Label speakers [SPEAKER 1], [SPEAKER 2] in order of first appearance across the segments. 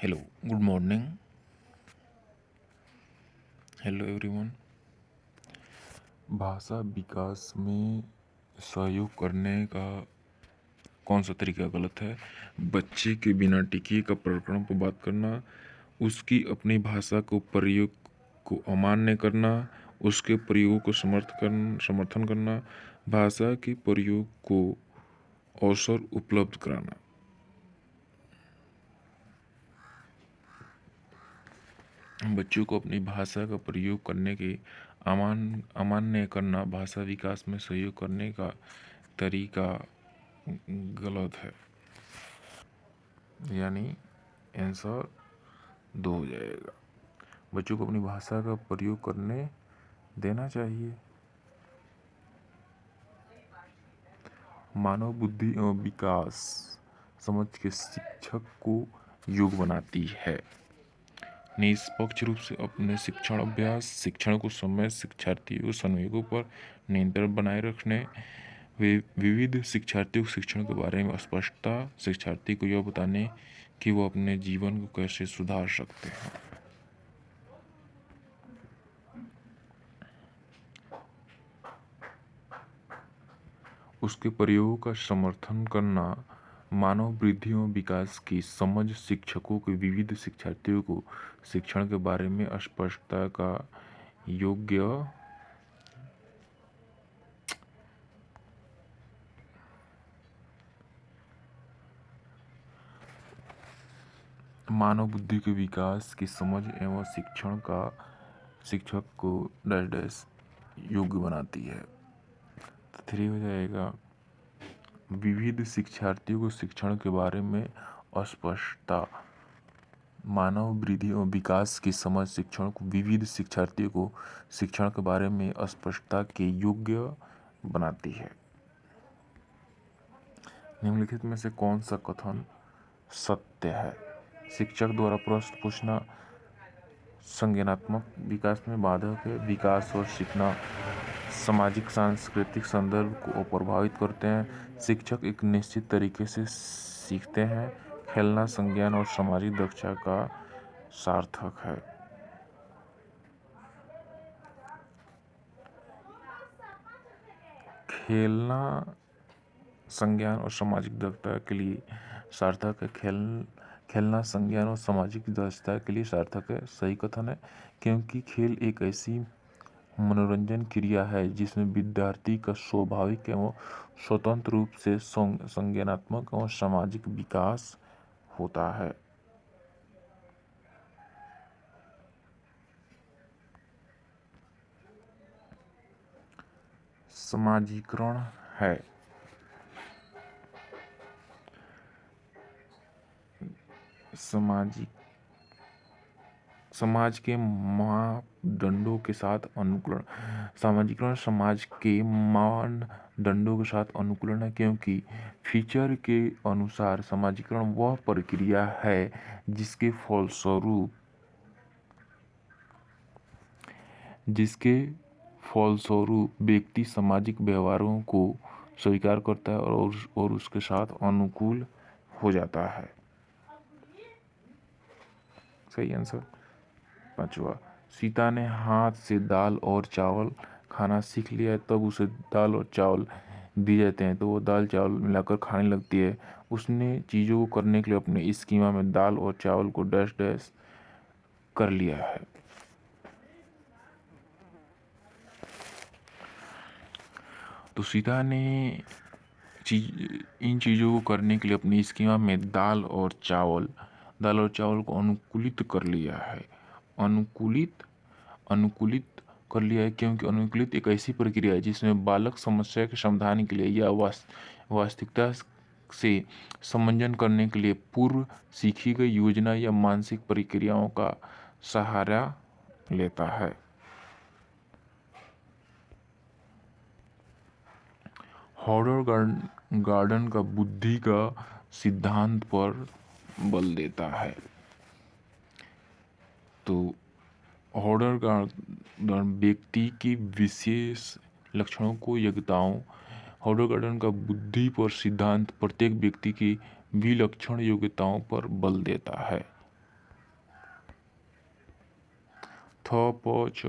[SPEAKER 1] Hello, good morning. Hello everyone. भाषा विकास में सहयोग करने का कौन सा तरीका गलत है? बच्चे के बिना टिके का प्रकरण पर बात करना, उसकी अपनी भाषा को प्रयोग को अमान्य करना, उसके प्रयोग को समर्थन करना, भाषा के प्रयोग को अवसर उपलब्ध कराना। बच्चों को अपनी भाषा का प्रयोग करने के अमान्य करना भाषा विकास में सहयोग करने का तरीका गलत है, यानी आंसर 2 हो जाएगा। बच्चों को अपनी भाषा का प्रयोग करने देना चाहिए। मानव बुद्धि एवं विकास समझ के शिक्षक को योग्य बनाती है। निष्पक्ष रूप से अपने शिक्षण अभ्यास शिक्षण को समय शिक्षार्थियों संवेगों पर नियंत्रण बनाए रखने, विविध शिक्षार्थियों को शिक्षण के बारे में स्पष्टता, शिक्षार्थी को यह बताने कि वो अपने जीवन को कैसे सुधार सकते हैं। उसके प्रयोगों का समर्थन करना, मानव वृद्धि एवं विकास की समझ शिक्षकों के विविध शिक्षार्थियों को शिक्षण के बारे में स्पष्टता का योग्य मानव बुद्धि के विकास की समझ एवं शिक्षण का शिक्षक को डैश डैश योग्य बनाती है। तो 3 हो जाएगा। विविध शिक्षार्थियों को शिक्षण के बारे में अस्पष्टता, मानव वृद्धि एवं विकास की समझ शिक्षण को विविध शिक्षार्थियों को शिक्षण के बारे में अस्पष्टता के योग्य बनाती है। निम्नलिखित में से कौन सा कथन सत्य है? शिक्षक द्वारा प्रश्न पूछना संज्ञानात्मक विकास में बाधक है। विकास और सीखना सामाजिक सांस्कृतिक संदर्भ को प्रभावित करते हैं। शिक्षक एक निश्चित तरीके से सीखते हैं। खेलना संज्ञान और सामाजिक दक्षता का सार्थक है। खेलना संज्ञान और सामाजिक दक्षता के लिए सार्थक है। खेलना संज्ञान और सामाजिक दक्षता के लिए सार्थक है। सही कथन है, क्योंकि खेल एक ऐसी मनोरंजन क्रिया है जिसमें विद्यार्थी का स्वाभाविक एवं स्वतंत्र रूप से संज्ञानात्मक और सामाजिक विकास होता है। समाजीकरण है। समाज के मापदंडों के साथ अनुकूलन। सामाजिकरण समाज के मानदंडों के साथ अनुकूलन है, क्योंकि फीचर के अनुसार सामाजिकरण वह प्रक्रिया है जिसके फलस्वरूप व्यक्ति सामाजिक व्यवहारों को स्वीकार करता है और उसके साथ अनुकूल हो जाता है। सही आंसर। 5वां, सीता ने हाथ से दाल और चावल खाना सीख लिया है, तब उसे दाल और चावल दिए जाते हैं तो वो दाल चावल मिलाकर खाने लगती है। उसने चीज़ों को करने के लिए अपने स्कीमा में दाल और चावल को डैश डैश कर लिया है। तो सीता ने इन चीज़ों को करने के लिए अपनी स्कीमा में दाल और चावल को अनुकूलित कर लिया है। अनुकूलित कर लिया है, क्योंकि अनुकूलित एक ऐसी प्रक्रिया है जिसमें बालक समस्या के समाधान के लिए या वास्तविकता से समंजन करने के लिए पूर्व सीखी गई योजना या मानसिक प्रक्रियाओं का सहारा लेता है। हॉवर्ड गार्डन का बुद्धि का सिद्धांत पर बल देता है। तो हॉवर्ड गार्डन व्यक्ति की विशेष लक्षणों को योग्यताओं, हॉवर्ड गार्डन का बुद्धि पर सिद्धांत प्रत्येक व्यक्ति की विलक्षण योग्यताओं पर बल देता है। थ प च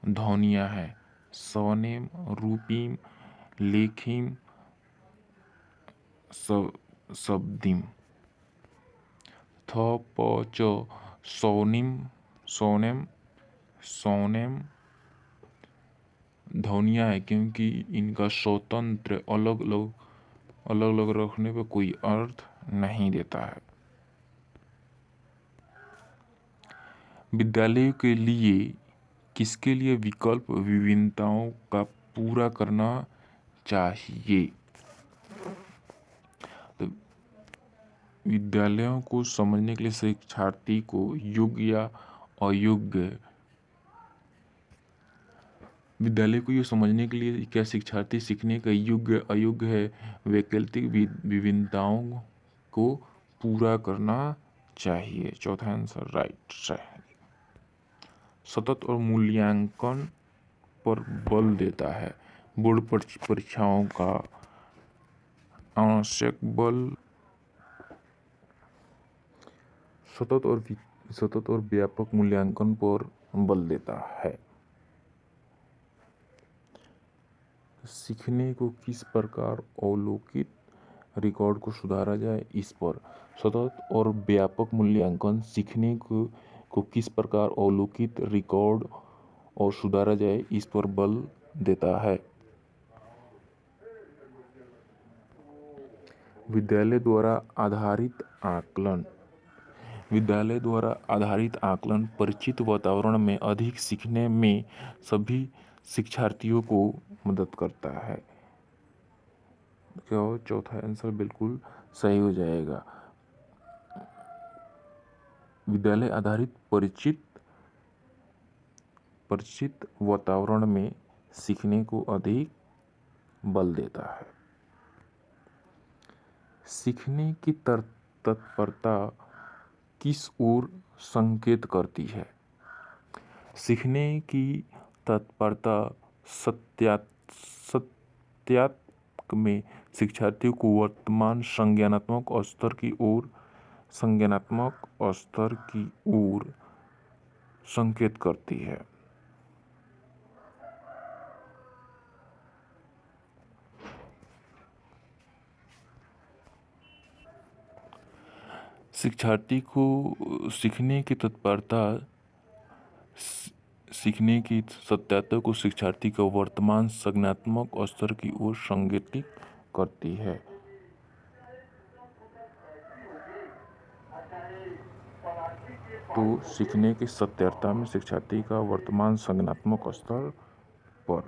[SPEAKER 1] ध्वनियाँ है। स्वनेम, रूपीम, लेखीम, शब्दिम। थ प च स्वनिम, स्वनेम, स्वनेम ध्वनियाँ है क्योंकि इनका स्वतंत्र अलग अलग रखने पर कोई अर्थ नहीं देता है। विद्यालयों के लिए किसके लिए विकल्प विभिन्नताओं का पूरा करना चाहिए? तो विद्यालयों को समझने के लिए शिक्षार्थी को योग्य या अयोग्य, विद्यालय को ये समझने के लिए क्या शिक्षार्थी सीखने का योग्य अयोग्य है, वैकल्पिक विभिन्नताओं को पूरा करना चाहिए। चौथा आंसर राइट है। सतत और मूल्यांकन पर बल देता है। बोर्ड परीक्षाओं का आवश्यक बल सतत और व्यापक मूल्यांकन पर बल देता है। सीखने को किस प्रकार अवलोकित रिकॉर्ड को सुधारा जाए, इस पर सतत और व्यापक मूल्यांकन सीखने को किस प्रकार अवलोकित रिकॉर्ड और सुधारा जाए, इस पर बल देता है। विद्यालय द्वारा आधारित आकलन, विद्यालय द्वारा आधारित आकलन परिचित वातावरण में अधिक सीखने में सभी शिक्षार्थियों को मदद करता है। क्या हो? चौथा आंसर बिल्कुल सही हो जाएगा। विद्यालय आधारित परिचित वातावरण में सीखने को अधिक बल देता है। सीखने की तत्परता किस ओर संकेत करती है? सीखने की तत्परता सत्यात्मक में शिक्षार्थियों को वर्तमान संज्ञानात्मक स्तर की ओर संकेत करती है। शिक्षार्थी को सीखने की तत्परता सीखने की सत्यात्मक को शिक्षार्थी का वर्तमान संज्ञानात्मक स्तर की ओर संकेतित करती है। तो सीखने की सत्यात्मकता में शिक्षार्थी का वर्तमान संज्ञानात्मक स्तर पर।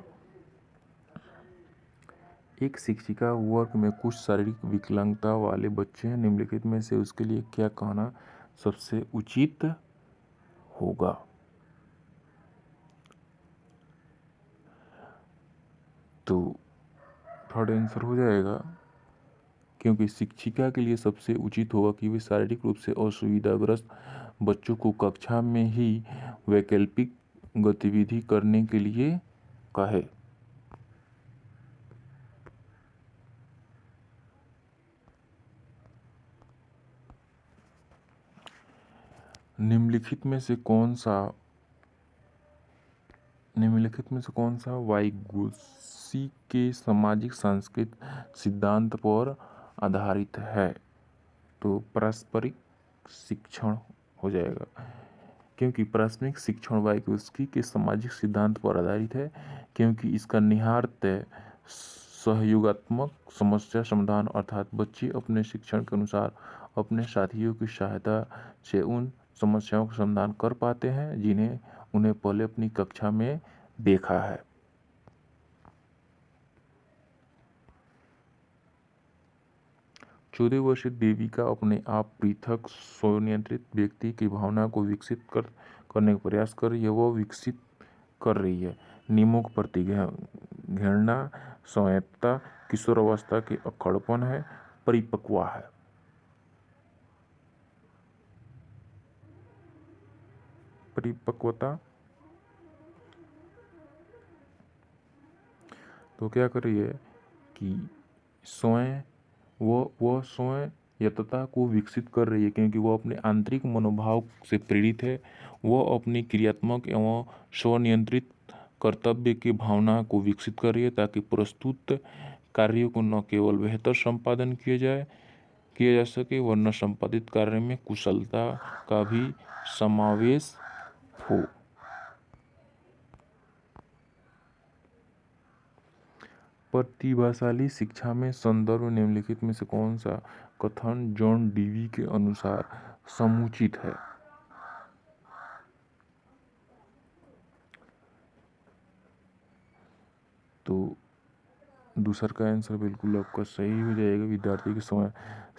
[SPEAKER 1] एक शिक्षिका वर्ग में कुछ शारीरिक विकलांगता वाले बच्चे हैं, निम्नलिखित में से उसके लिए क्या कहना सबसे उचित होगा? तो थर्ड आंसर हो जाएगा, क्योंकि शिक्षिका के लिए सबसे उचित होगा कि वे शारीरिक रूप से असुविधाग्रस्त बच्चों को कक्षा में ही वैकल्पिक गतिविधि करने के लिए कहे। निम्नलिखित में से कौन सा वाइगोत्स्की के सामाजिक सांस्कृतिक सिद्धांत पर आधारित है? तो पारस्परिक शिक्षण हो जाएगा, क्योंकि पारस्परिक शिक्षण वाइगोत्स्की के सामाजिक सिद्धांत पर आधारित है, क्योंकि इसका निहितार्थ सहयोगात्मक समस्या समाधान अर्थात बच्चे अपने शिक्षण के अनुसार अपने साथियों की सहायता से उन समस्याओं का समाधान कर पाते हैं जिन्हें उन्हें पहले अपनी कक्षा में देखा है। चौदह वर्षीय देविका अपने आप पृथक स्वनियंत्रित व्यक्ति की भावना को विकसित करने का प्रयास कर रही है। वह विकसित कर रही है नियमों के प्रति घृणा, स्वायत्तता, किशोरावस्था के अक्खड़पन है, परिपक्व है। परिपक्वता तो क्या कर रही है कि वो स्वयं यतता को विकसित कर रही है, क्योंकि वह अपने आंतरिक मनोभाव से प्रेरित है। वह अपनी क्रियात्मक एवं स्वनियंत्रित कर्तव्य की भावना को विकसित कर रही है, ताकि प्रस्तुत कार्यों को न केवल बेहतर संपादन किया जा सके, वरना संपादित कार्य में कुशलता का भी समावेश हो। प्रतिभाशाली शिक्षा में संदर्भ निम्नलिखित में से कौन सा कथन जॉन डीवी के अनुसार समुचित है? तो दूसर का आंसर बिल्कुल आपका सही हो जाएगा। विद्यार्थी के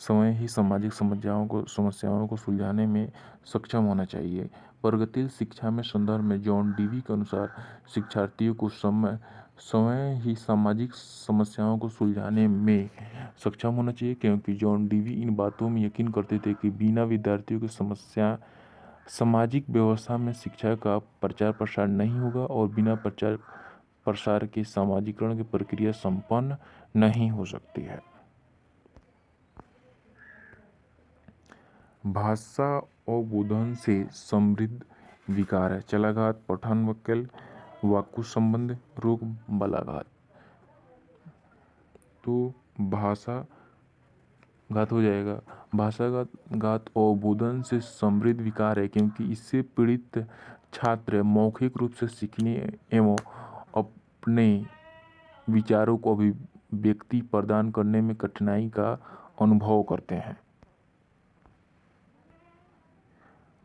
[SPEAKER 1] समय ही सामाजिक समस्याओं को सुलझाने में सक्षम होना चाहिए। प्रगतिशील शिक्षा में संदर्भ में जॉन डीवी के अनुसार शिक्षार्थियों को स्वयं ही सामाजिक समस्याओं को सुलझाने में सक्षम होना चाहिए, क्योंकि जॉन डीवी इन बातों में यकीन करते थे कि बिना विद्यार्थियों की सामाजिक व्यवस्था में शिक्षा का प्रचार प्रसार नहीं होगा, और बिना प्रचार प्रसार के सामाजिकरण की प्रक्रिया संपन्न नहीं हो सकती है। भाषा अवबोधन से समृद्ध विकार है। चलाघात, पठन वक्ल, वाक्य संबंध, रोग, बलाघात। तो भाषा घात हो जाएगा। भाषाघात अवबोधन से समृद्ध विकार है, क्योंकि इससे पीड़ित छात्र मौखिक रूप से सीखने एवं अपने विचारों को अभिव्यक्ति प्रदान करने में कठिनाई का अनुभव करते हैं।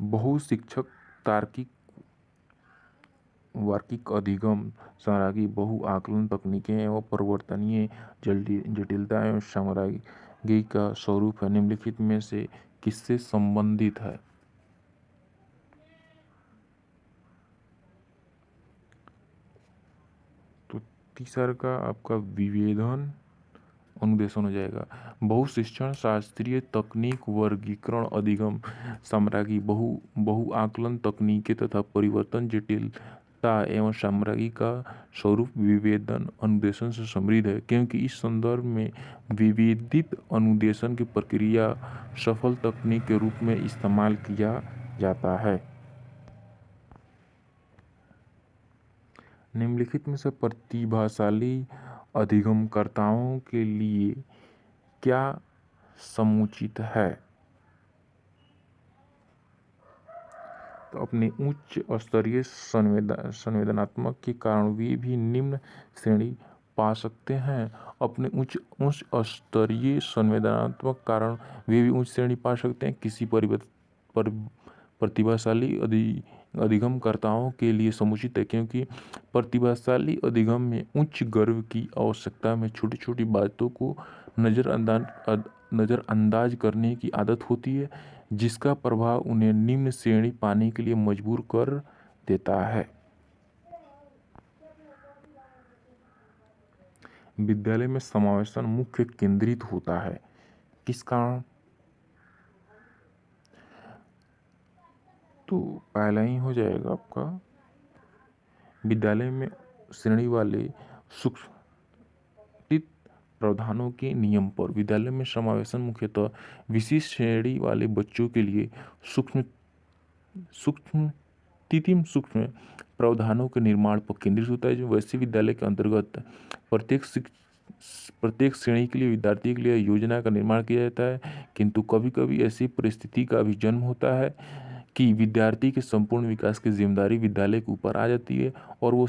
[SPEAKER 1] बहुशिक्षक तार्किक वार्किक अधिगम सामग्री, बहु आकलन तकनीकें एवं परिवर्तनीय जटिलता एवं सामग्री का स्वरूप है। निम्नलिखित में से किससे संबंधित है? तो तीसरा का आपका विभेदन अनुदेशन हो जाएगा। बहुशिक्षण शास्त्रीय तकनीक, वर्गीकरण, अधिगम सामग्री, बहु आकलन तकनीकें तथा परिवर्तन जटिलता एवं सामग्री का स्वरूप विभेदन अनुदेशन से समृद्ध है, क्योंकि इस संदर्भ में विभेदित अनुदेशन की प्रक्रिया सफल तकनीक के रूप में इस्तेमाल किया जाता है। निम्नलिखित में से प्रतिभाशाली अधिगमकर्ताओं के लिए क्या समुचित है? तो अपने उच्च स्तरीय संवेदनात्मक के कारण वे भी निम्न श्रेणी पा सकते हैं। अपने उच्च स्तरीय संवेदनात्मक कारण वे भी उच्च श्रेणी पा सकते हैं। किसी प्रतिभाशाली अधिगमकर्ताओं के लिए समुचित है, क्योंकि प्रतिभाशाली अधिगम में उच्च गर्व की आवश्यकता में छोटी छोटी बातों को नज़रअंदाज करने की आदत होती है, जिसका प्रभाव उन्हें निम्न श्रेणी पाने के लिए मजबूर कर देता है। विद्यालय में समावेशन मुख्य केंद्रित होता है, किस कारण? तो पहला ही हो जाएगा आपका विद्यालय में श्रेणी वाले सूक्ष्म प्रावधानों के नियम पर। विद्यालय में समावेशन मुख्यतः विशिष्ट श्रेणी वाले बच्चों के लिए सूक्ष्म प्रावधानों के निर्माण पर केंद्रित होता है। जो वैसे विद्यालय के अंतर्गत प्रत्येक श्रेणी के लिए विद्यार्थी के लिए योजना का निर्माण किया जाता है, किंतु कभी कभी ऐसी परिस्थिति का भी जन्म होता है कि विद्यार्थी के संपूर्ण विकास की जिम्मेदारी विद्यालय के ऊपर आ जाती है, और वो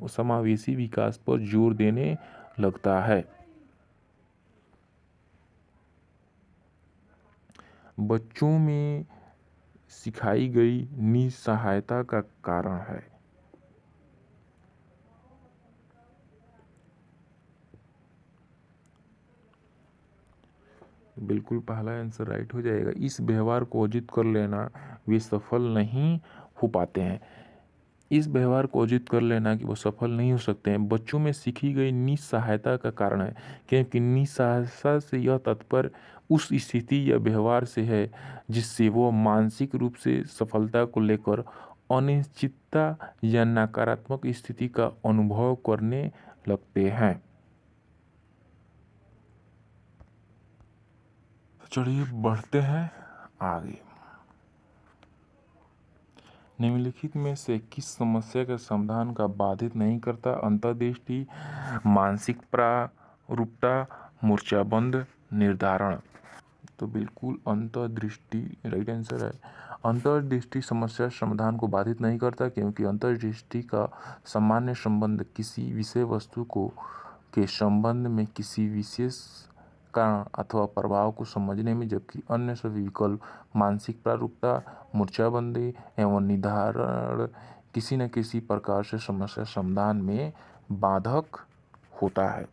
[SPEAKER 1] समावेशी विकास पर जोर देने लगता है। बच्चों में सिखाई गई निस्सहायता का कारण है। बिल्कुल पहला आंसर राइट हो जाएगा। इस व्यवहार को अर्जित कर लेना वे सफल नहीं हो पाते हैं। इस व्यवहार को अर्जित कर लेना कि वो सफल नहीं हो सकते हैं। बच्चों में सीखी गई निस्सहायता का कारण है, क्योंकि निस्सहायता से यह तात्पर्य उस स्थिति या व्यवहार से है जिससे वो मानसिक रूप से सफलता को लेकर अनिश्चितता या नकारात्मक स्थिति का अनुभव करने लगते हैं। चलिए बढ़ते हैं आगे। निम्नलिखित में से किस समस्या के समाधान का बाधित नहीं करता? अंतर्दृष्टि, मानसिक प्रारूपता, मूर्छाबंध निर्धारण। तो बिल्कुल अंतर्दृष्टि राइट आंसर है। अंतर्दृष्टि समस्या समाधान को बाधित नहीं करता क्योंकि अंतर्दृष्टि का सामान्य संबंध किसी विषय वस्तु को के संबंध में किसी विशेष कारण अथवा प्रभाव को समझने में, जबकि अन्य सभी विकल्प मानसिक प्रारूपता, मूर्छाबंदी एवं निर्धारण किसी न किसी प्रकार से समस्या समाधान में बाधक होता है।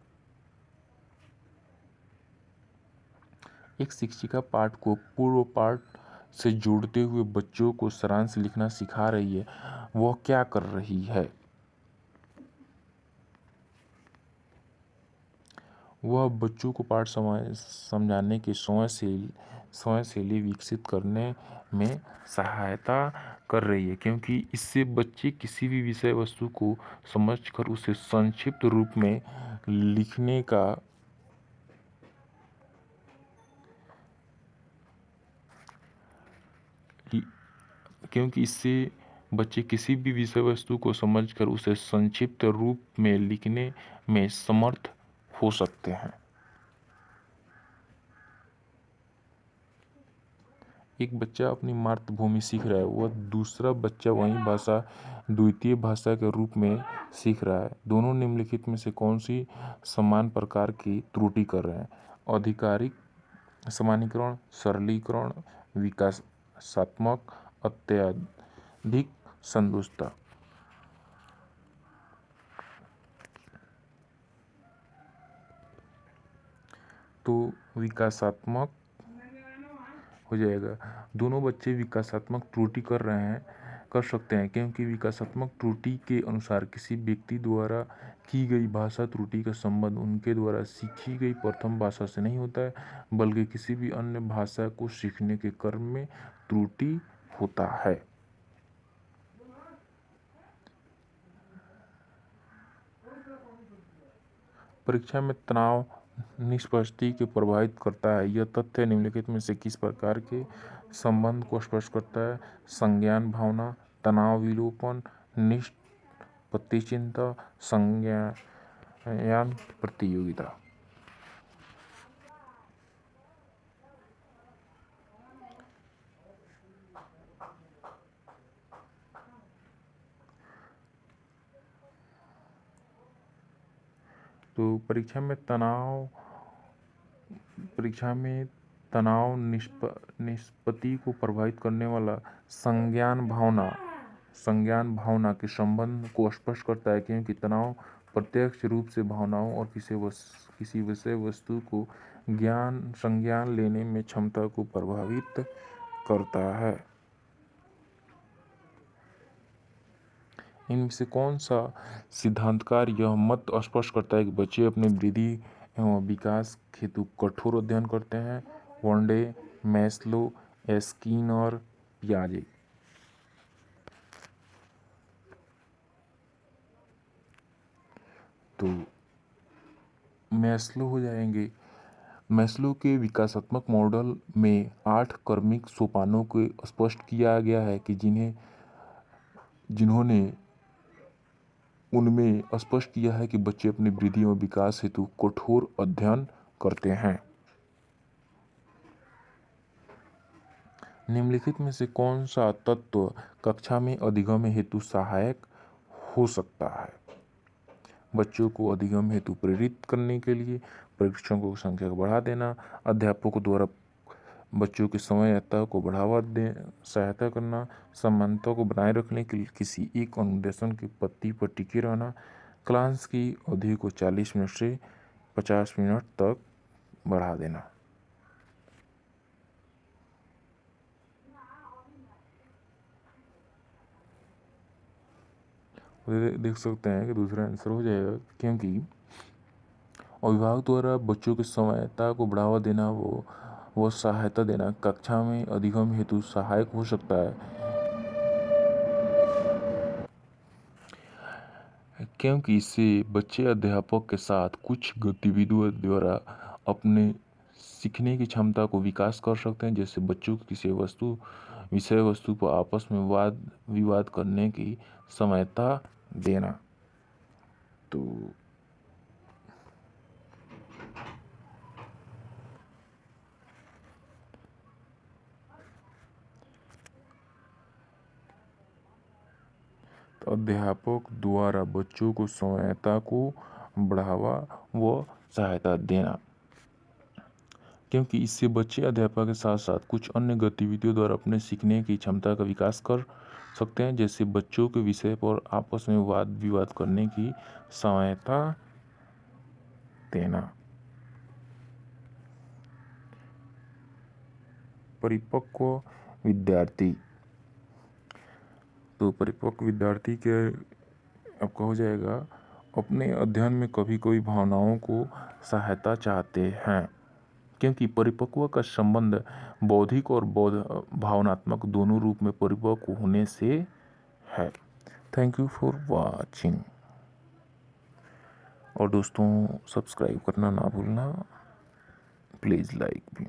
[SPEAKER 1] एक शिक्षिका पाठ को पूर्व पाठ से जोड़ते हुए बच्चों को सारांश लिखना सिखा रही है। वह क्या कर रही है? वह बच्चों को पाठ समझाने की स्वयंशैली विकसित करने में सहायता कर रही है, क्योंकि इससे बच्चे किसी भी विषय वस्तु को समझकर उसे संक्षिप्त रूप में लिखने का क्योंकि इससे बच्चे किसी भी विषय वस्तु को समझकर उसे संक्षिप्त रूप में लिखने में समर्थ हो सकते हैं। एक बच्चा अपनी मातृभूमि सीख रहा है, वह दूसरा बच्चा वही भाषा द्वितीय भाषा के रूप में सीख रहा है। दोनों निम्नलिखित में से कौन सी समान प्रकार की त्रुटि कर रहे हैं? आधिकारिक सामान्यीकरण, सरलीकरण, विकासात्मक, अत्यधिक संदुष्टता। तो विकासात्मक हो जाएगा। दोनों बच्चे विकासात्मक त्रुटि कर सकते हैं क्योंकि विकासात्मक त्रुटि के अनुसार किसी व्यक्ति द्वारा की गई भाषा त्रुटि का संबंध उनके द्वारा सीखी गई प्रथम भाषा से नहीं होता है, बल्कि किसी भी अन्य भाषा को सीखने के क्रम में त्रुटि होता है। परीक्षा में तनाव निष्पत्ति को प्रभावित करता है। यह तथ्य निम्नलिखित में से किस प्रकार के संबंध को स्पष्ट करता है? संज्ञान भावना, तनाव विलोपन, निष्पत्ति चिंता, संज्ञान प्रतियोगिता। तो परीक्षा में तनाव निष्पत्ति को प्रभावित करने वाला संज्ञान भावना के संबंध को स्पष्ट करता है, क्योंकि तनाव प्रत्यक्ष रूप से भावनाओं और किसी विषय वस्तु को संज्ञान लेने में क्षमता को प्रभावित करता है। इनमें से कौन सा सिद्धांतकार यह मत स्पष्ट करता है कि बच्चे अपनी वृद्धि एवं विकास हेतु कठोर अध्ययन करते हैं? वनडे, मैस्लो, स्किनर, पियाजे। तो मैस्लो हो जाएंगे। मैस्लो के विकासात्मक मॉडल में 8 क्रमिक सोपानों को स्पष्ट किया गया है कि जिन्होंने उनमें स्पष्ट किया है कि बच्चे अपनी वृद्धि और विकास हेतु कठोर अध्ययन करते हैं। निम्नलिखित में से कौन सा तत्व कक्षा में अधिगम हेतु सहायक हो सकता है? बच्चों को अधिगम हेतु प्रेरित करने के लिए परीक्षकों की संख्या को बढ़ा देना, अध्यापकों द्वारा बच्चों की समयता को बढ़ावा दे सहायता करना, समानता को बनाए रखने के लिए किसी एक अनुदेशन की पत्ती पर टिके रहना, क्लास की अवधि को 40 मिनट से 50 मिनट तक बढ़ा देना। देख सकते हैं कि दूसरा आंसर हो जाएगा, क्योंकि अभिभावक द्वारा बच्चों की समयता को बढ़ावा देना वो सहायता देना कक्षा में अधिगम हेतु सहायक हो सकता है, क्योंकि इससे बच्चे अध्यापक के साथ कुछ गतिविधियों द्वारा अपने सीखने की क्षमता को विकास कर सकते हैं, जैसे बच्चों को किसी विषय वस्तु पर आपस में वाद विवाद करने की समयता देना। तो अध्यापक द्वारा बच्चों को समयता को बढ़ावा व सहायता देना, क्योंकि इससे बच्चे अध्यापक के साथ साथ कुछ अन्य गतिविधियों द्वारा अपने सीखने की क्षमता का विकास कर सकते हैं, जैसे बच्चों के विषय पर आपस में वाद विवाद करने की सहायता देना। परिपक्व विद्यार्थी, तो परिपक्व विद्यार्थी के आपका हो जाएगा अपने अध्ययन में कभी कभी भावनाओं को सहायता चाहते हैं, क्योंकि परिपक्व का संबंध बौद्धिक और भावनात्मक दोनों रूप में परिपक्व होने से है। Thank you for watching. और दोस्तों, सब्सक्राइब करना ना भूलना, प्लीज़ लाइक भी।